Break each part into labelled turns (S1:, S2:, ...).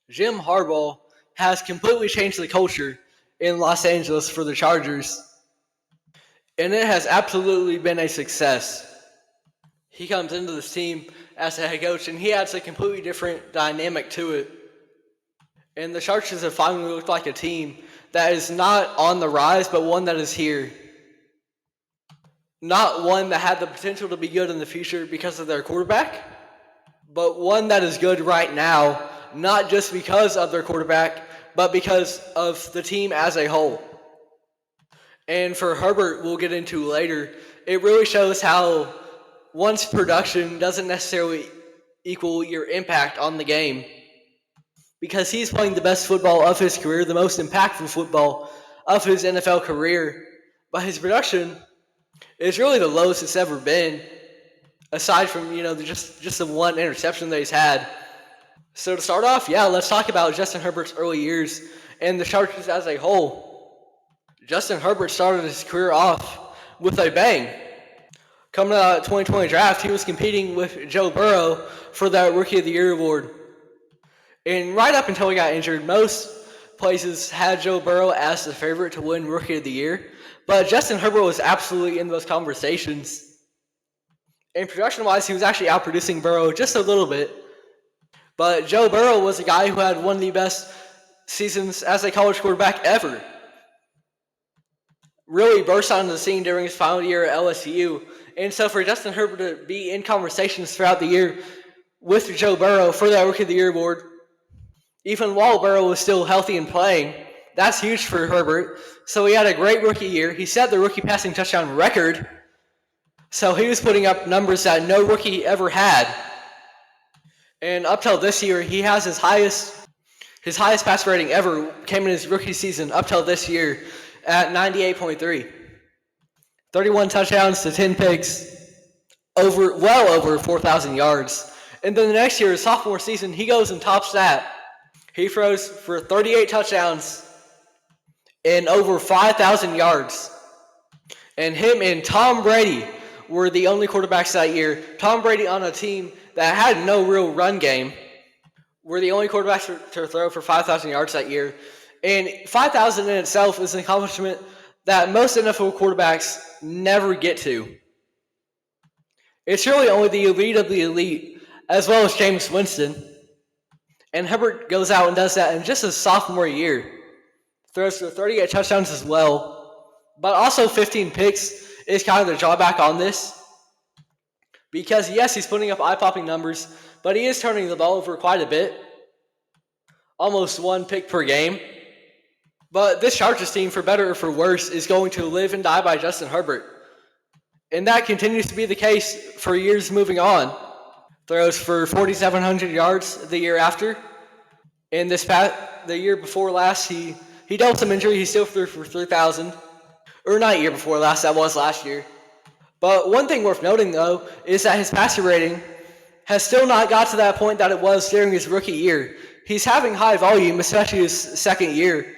S1: Jim Harbaugh has completely changed the culture in Los Angeles for the Chargers, and it has absolutely been a success. He comes into this team as a head coach, and he adds a completely different dynamic to it. And the Chargers have finally looked like a team that is not on the rise, but one that is here. Not one that had the potential to be good in the future because of their quarterback, but one that is good right now, not just because of their quarterback, but because of the team as a whole. And for Herbert, we'll get into later, it really shows how one's production doesn't necessarily equal your impact on the game. Because he's playing the best football of his career, the most impactful football of his NFL career, but his production is really the lowest it's ever been, aside from, just the one interception that he's had. So to start off, let's talk about Justin Herbert's early years and the Chargers as a whole. Justin Herbert started his career off with a bang. Coming out of the 2020 draft, he was competing with Joe Burrow for that Rookie of the Year award. And right up until he got injured, most places had Joe Burrow as the favorite to win Rookie of the Year. But Justin Herbert was absolutely in those conversations. And production-wise, he was actually outproducing Burrow just a little bit. But Joe Burrow was a guy who had one of the best seasons as a college quarterback ever. Really burst onto the scene during his final year at LSU. And so for Justin Herbert to be in conversations throughout the year with Joe Burrow for that Rookie of the Year award, even while Burrow was still healthy and playing, that's huge for Herbert. So he had a great rookie year. He set the rookie passing touchdown record. So he was putting up numbers that no rookie ever had. And up till this year, he has his highest pass rating ever came in his rookie season up till this year at 98.3. 31 touchdowns to 10 picks, well over 4,000 yards. And then the next year, his sophomore season, he goes and tops that. He throws for 38 touchdowns and over 5,000 yards. And him and Tom Brady were the only quarterbacks that year. Tom Brady on a team that had no real run game were the only quarterbacks to throw for 5,000 yards that year. And 5,000 in itself is an accomplishment that most NFL quarterbacks never get to. It's really only the elite of the elite, as well as Jameis Winston. And Herbert goes out and does that in just his sophomore year. Throws for 38 touchdowns as well. But also 15 picks is kind of the drawback on this. Because yes, he's putting up eye-popping numbers, but he is turning the ball over quite a bit. Almost one pick per game. But this Chargers team, for better or for worse, is going to live and die by Justin Herbert. And that continues to be the case for years moving on. Throws for 4,700 yards the year after. And the year before last, he dealt some injury. He still threw for 3,000. Or not year before last, that was last year. But one thing worth noting, though, is that his passer rating has still not got to that point that it was during his rookie year. He's having high volume, especially his second year.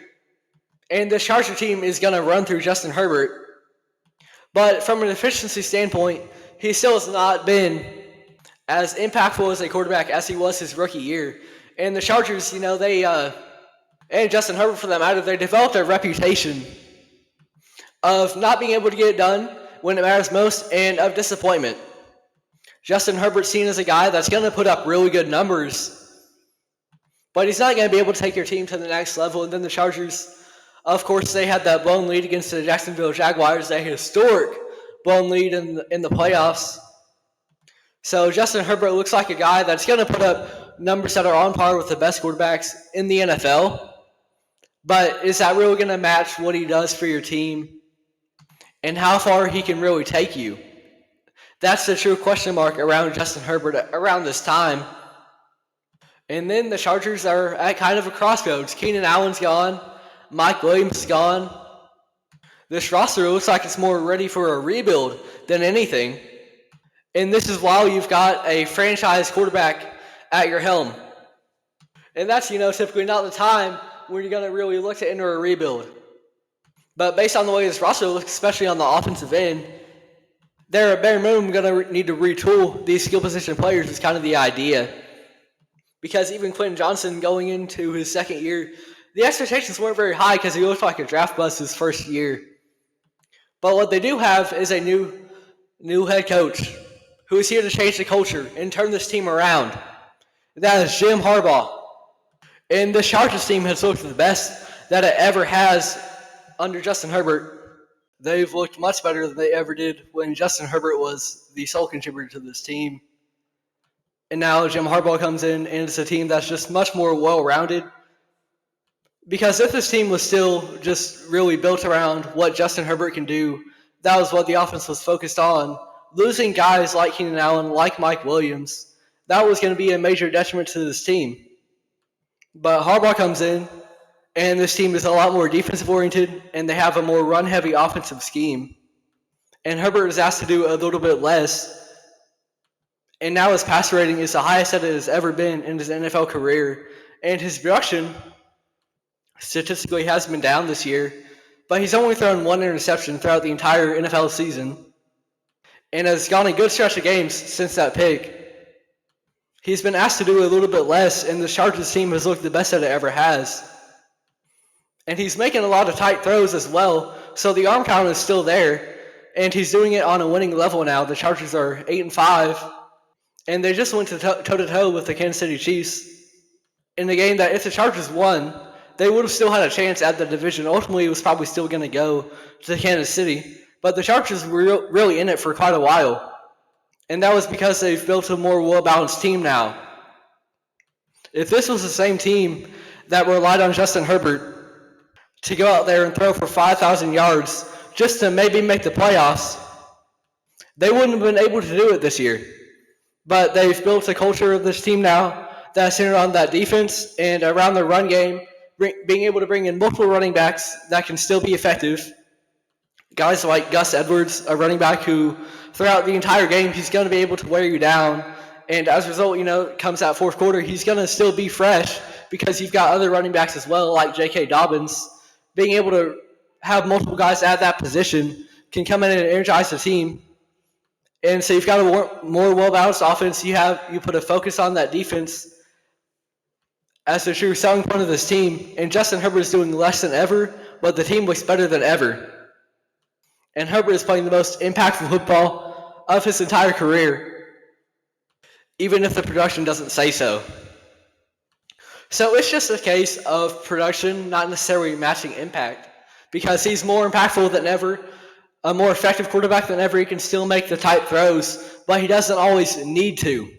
S1: And this Charger team is going to run through Justin Herbert. But from an efficiency standpoint, he still has not been as impactful as a quarterback as he was his rookie year. And the Chargers, and Justin Herbert for that matter, they developed a reputation of not being able to get it done when it matters most and of disappointment. Justin Herbert's seen as a guy that's going to put up really good numbers, but he's not going to be able to take your team to the next level. And then the Chargers, of course, they had that blown lead against the Jacksonville Jaguars, a historic blown lead in the playoffs. So Justin Herbert looks like a guy that's going to put up numbers that are on par with the best quarterbacks in the NFL. But is that really going to match what he does for your team and how far he can really take you? That's the true question mark around Justin Herbert around this time. And then the Chargers are at kind of a crossroads. Keenan Allen's gone. Mike Williams is gone. This roster looks like it's more ready for a rebuild than anything. And this is while you've got a franchise quarterback at your helm. And that's, typically not the time when you're going to really look to enter a rebuild. But based on the way this roster looks, especially on the offensive end, they're at bare minimum going to need to retool these skill position players is kind of the idea. because even Quentin Johnson going into his second year, the expectations weren't very high because he looked like a draft bust his first year. But what they do have is a new head coach who is here to change the culture and turn this team around. That is Jim Harbaugh. And the Chargers team has looked the best that it ever has under Justin Herbert. They've looked much better than they ever did when Justin Herbert was the sole contributor to this team. And now Jim Harbaugh comes in, and it's a team that's just much more well-rounded. Because if this team was still just really built around what Justin Herbert can do, that was what the offense was focused on. Losing guys like Keenan Allen, like Mike Williams, that was going to be a major detriment to this team. But Harbaugh comes in, and this team is a lot more defensive-oriented, and they have a more run-heavy offensive scheme. And Herbert is asked to do a little bit less. And now his passer rating is the highest that it has ever been in his NFL career. And his production statistically has been down this year, but he's only thrown one interception throughout the entire NFL season and has gone a good stretch of games since that pick. He's been asked to do a little bit less, and the Chargers team has looked the best that it ever has. And he's making a lot of tight throws as well, so the arm count is still there, and he's doing it on a winning level now. The Chargers are 8-5, and they just went toe-to-toe with the Kansas City Chiefs in the game that if the Chargers won, they would have still had a chance at the division. Ultimately, it was probably still going to go to Kansas City. But the Chargers were really in it for quite a while. And that was because they've built a more well-balanced team now. If this was the same team that relied on Justin Herbert to go out there and throw for 5,000 yards just to maybe make the playoffs, they wouldn't have been able to do it this year. But they've built a culture of this team now that's centered on that defense and around the run game, being able to bring in multiple running backs that can still be effective. Guys like Gus Edwards, a running back who throughout the entire game, he's going to be able to wear you down. And as a result, comes that fourth quarter, he's going to still be fresh because you've got other running backs as well, like J.K. Dobbins. Being able to have multiple guys at that position can come in and energize the team. And so you've got a more well-balanced offense. You put a focus on that defense as the true selling point of this team. And Justin Herbert is doing less than ever, but the team looks better than ever. And Herbert is playing the most impactful football of his entire career, even if the production doesn't say so. So it's just a case of production not necessarily matching impact, because he's more impactful than ever, a more effective quarterback than ever. He can still make the tight throws, but he doesn't always need to.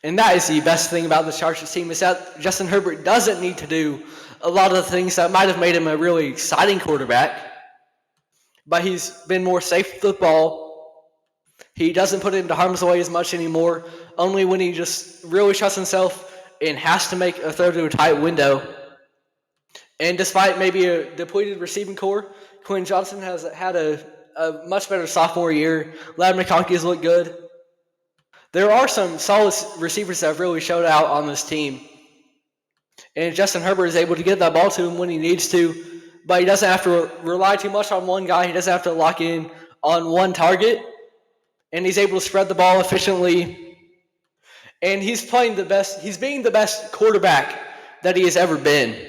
S1: And that is the best thing about the Chargers team, is that Justin Herbert doesn't need to do a lot of the things that might have made him a really exciting quarterback. But he's been more safe with the ball. He doesn't put it into harm's way as much anymore, only when he just really trusts himself and has to make a throw to a tight window. And despite maybe a depleted receiving core, Quentin Johnson has had a much better sophomore year. Ladd McConkey has looked good. There are some solid receivers that have really showed out on this team. And Justin Herbert is able to get that ball to him when he needs to, but he doesn't have to rely too much on one guy. He doesn't have to lock in on one target. And he's able to spread the ball efficiently. And he's playing the best. He's being the best quarterback that he has ever been.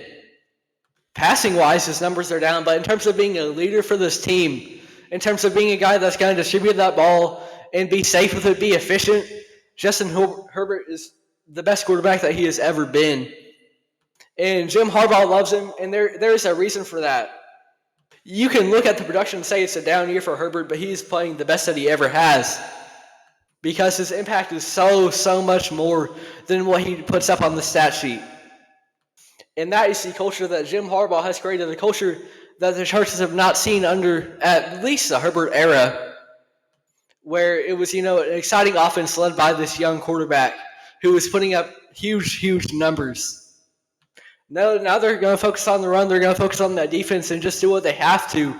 S1: Passing-wise, his numbers are down. But in terms of being a leader for this team, in terms of being a guy that's going to distribute that ball and be safe with it, be efficient, Justin Herbert is the best quarterback that he has ever been. And Jim Harbaugh loves him, and there is a reason for that. You can look at the production and say it's a down year for Herbert, but he's playing the best that he ever has, because his impact is so much more than what he puts up on the stat sheet. And that is the culture that Jim Harbaugh has created, a culture that the Chargers have not seen under at least the Herbert era, where it was, an exciting offense led by this young quarterback who was putting up huge numbers. No, now they're going to focus on the run. They're going to focus on that defense and just do what they have to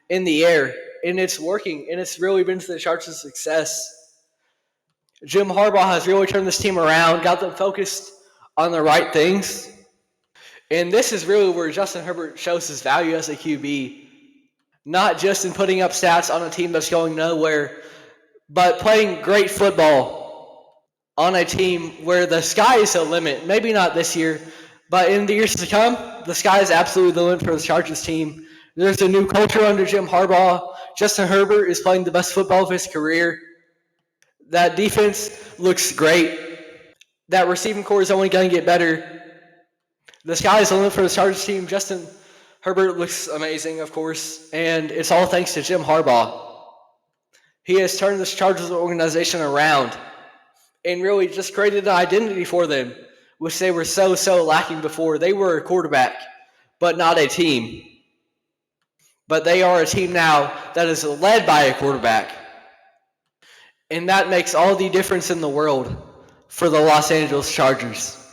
S1: in the air. And it's working, and it's really been to the Chargers' success. Jim Harbaugh has really turned this team around, got them focused on the right things. And this is really where Justin Herbert shows his value as a QB. Not just in putting up stats on a team that's going nowhere, but playing great football. on a team where the sky is the limit. Maybe not this year, but in the years to come, the sky is absolutely the limit for the Chargers team. There's a new culture under Jim Harbaugh. Justin Herbert is playing the best football of his career. That defense looks great. That receiving core is only going to get better. The sky is the limit for the Chargers team. Justin Herbert looks amazing, of course, and it's all thanks to Jim Harbaugh. He has turned this Chargers organization around and really just created an identity for them, which they were so lacking before. They were a quarterback, but not a team. But they are a team now that is led by a quarterback. And that makes all the difference in the world for the Los Angeles Chargers.